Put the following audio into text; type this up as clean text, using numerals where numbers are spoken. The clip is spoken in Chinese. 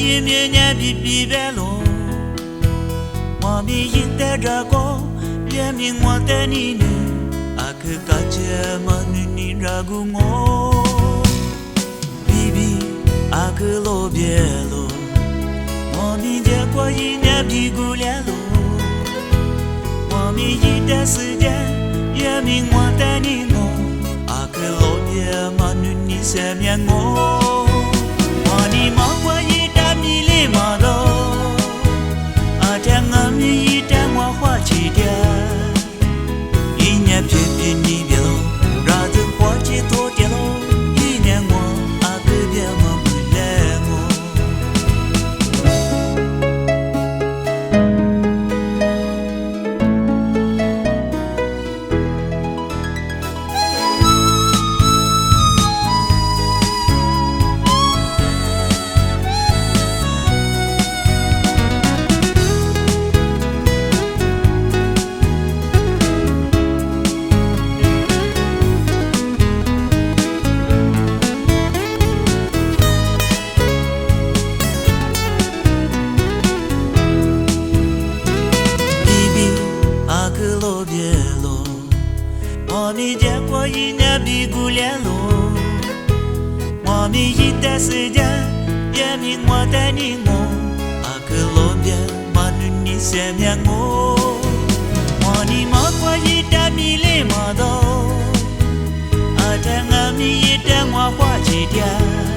一面年比比白喽，我们一代这个别名我带你呢，阿克嘎切嘛你这个我，比比阿克罗别喽，我们结果一年比过来喽，我们一代时间别名我带你呢，阿克罗别嘛你身边我。我的毛我一旦迷离毛头，阿天我迷一旦我花起点，一年偏偏你别喽，让这花起多点喽，一年我阿个别我不来我。我们结果一年比过来喽，我们一段时间别名我带你我，阿克罗边马努你身边我，我的毛过一旦迷离毛头，阿天俺们一旦我花起点。